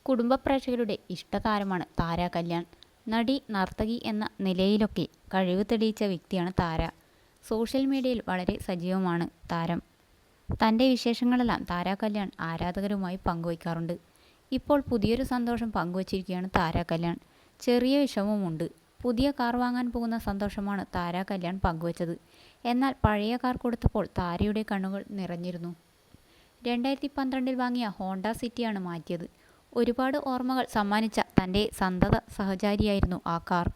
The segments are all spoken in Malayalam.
കുടുംബ പ്രേക്ഷകരുടെ ഇഷ്ടതാരമാണ് താര കല്യാൺ. നടി, നർത്തകി എന്ന നിലയിലൊക്കെ കഴിവ് തെളിയിച്ച വ്യക്തിയാണ് താര. സോഷ്യൽ മീഡിയയിൽ വളരെ സജീവമാണ് താരം. തൻ്റെ വിശേഷങ്ങളെല്ലാം താര കല്യാൺ ആരാധകരുമായി പങ്കുവയ്ക്കാറുണ്ട്. ഇപ്പോൾ പുതിയൊരു സന്തോഷം പങ്കുവച്ചിരിക്കുകയാണ് താര കല്യാൺ. ചെറിയ വിഷമവുമുണ്ട്. പുതിയ കാർ വാങ്ങാൻ പോകുന്ന സന്തോഷമാണ് താര കല്യാൺ പങ്കുവച്ചത്. എന്നാൽ പഴയ കാർ കൊടുത്തപ്പോൾ താരയുടെ കണ്ണുകൾ നിറഞ്ഞിരുന്നു. 2012 വാങ്ങിയ ഹോണ്ട സിറ്റിയാണ് മാറ്റിയത്. ഒരുപാട് ഓർമ്മകൾ സമ്മാനിച്ച തൻ്റെ സന്തത സഹചാരിയായിരുന്നു ആ കാർ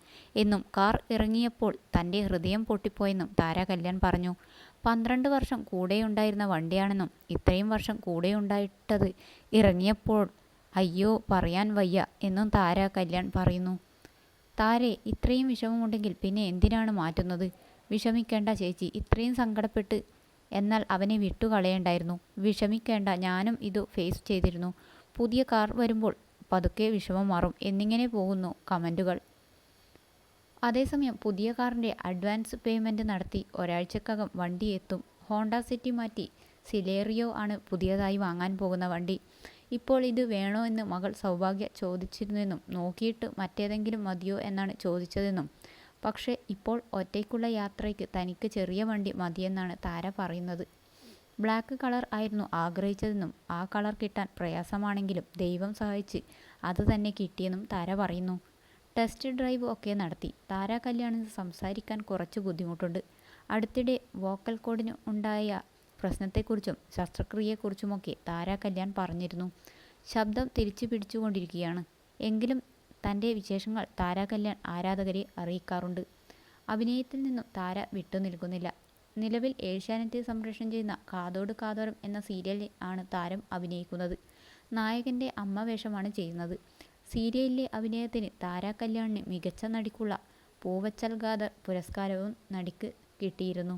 എന്നും കാർ ഇറങ്ങിയപ്പോൾ തൻ്റെ ഹൃദയം പൊട്ടിപ്പോയെന്നും താര കല്യാൺ പറഞ്ഞു. 12 വർഷം കൂടെയുണ്ടായിരുന്ന വണ്ടിയാണെന്നും ഇത്രയും വർഷം കൂടെയുണ്ടായിട്ടത് ഇറങ്ങിയപ്പോൾ അയ്യോ പറയാൻ വയ്യ എന്നും താര കല്യാൺ പറയുന്നു. താരെ, ഇത്രയും വിഷമമുണ്ടെങ്കിൽ പിന്നെ എന്തിനാണ് മാറ്റുന്നത്? വിഷമിക്കേണ്ട ചേച്ചി, ഇത്രയും സങ്കടപ്പെട്ട് എന്നാൽ അവനെ വിട്ടുകളയണ്ടായിരുന്നു. വിഷമിക്കേണ്ട, ഞാനും ഇത് ഫേസ് ചെയ്തിരുന്നു. പുതിയ കാർ വരുമ്പോൾ പതുക്കെ വിഷമം മാറും എന്നിങ്ങനെ പോകുന്നു കമൻറ്റുകൾ. അതേസമയം പുതിയ കാറിൻ്റെ അഡ്വാൻസ് പേയ്മെൻറ്റ് നടത്തി ഒരാഴ്ചക്കകം വണ്ടി എത്തും. ഹോണ്ട സിറ്റി മാറ്റി സിലേറിയോ ആണ് പുതിയതായി വാങ്ങാൻ പോകുന്ന വണ്ടി. ഇപ്പോൾ ഇത് വേണോ എന്ന് മകൾ സൗഭാഗ്യ ചോദിച്ചിരുന്നെന്നും നോക്കിയിട്ട് മറ്റേതെങ്കിലും മതിയോ എന്നാണ് ചോദിച്ചതെന്നും. പക്ഷേ ഇപ്പോൾ ഒറ്റയ്ക്കുള്ള യാത്രയ്ക്ക് തനിക്ക് ചെറിയ വണ്ടി മതിയെന്നാണ് താര പറയുന്നത്. ബ്ലാക്ക് കളർ ആയിരുന്നു ആഗ്രഹിച്ചതെന്നും ആ കളർ കിട്ടാൻ പ്രയാസമാണെങ്കിലും ദൈവം സഹായിച്ച് അത് തന്നെ കിട്ടിയെന്നും താര പറയുന്നു. ടെസ്റ്റ് ഡ്രൈവ് ഒക്കെ നടത്തി. താര കല്യാണിന് സംസാരിക്കാൻ കുറച്ച് ബുദ്ധിമുട്ടുണ്ട്. അടുത്തിടെ വോക്കൽ കോഡിന് ഉണ്ടായ പ്രശ്നത്തെക്കുറിച്ചും ശസ്ത്രക്രിയയെക്കുറിച്ചുമൊക്കെ താര കല്യാൺ പറഞ്ഞിരുന്നു. ശബ്ദം തിരിച്ചു പിടിച്ചുകൊണ്ടിരിക്കുകയാണ്. എങ്കിലും തൻ്റെ വിശേഷങ്ങൾ താര കല്യാൺ ആരാധകരെ അറിയിക്കാറുണ്ട്. അഭിനയത്തിൽ നിന്നും താര വിട്ടുനിൽക്കുന്നില്ല. നിലവിൽ ഏഷ്യാനെറ്റ് സംപ്രേഷണം ചെയ്യുന്ന കാതോട് കാതോരം എന്ന സീരിയലിൽ ആണ് താരം അഭിനയിക്കുന്നത്. നായകൻ്റെ അമ്മ വേഷമാണ് ചെയ്യുന്നത്. സീരിയലിലെ അഭിനയത്തിന് താര കല്യാണിന് മികച്ച നടിക്കുള്ള പൂവച്ചൽ ഖാദർ പുരസ്കാരവും നടിക്ക് കിട്ടിയിരുന്നു.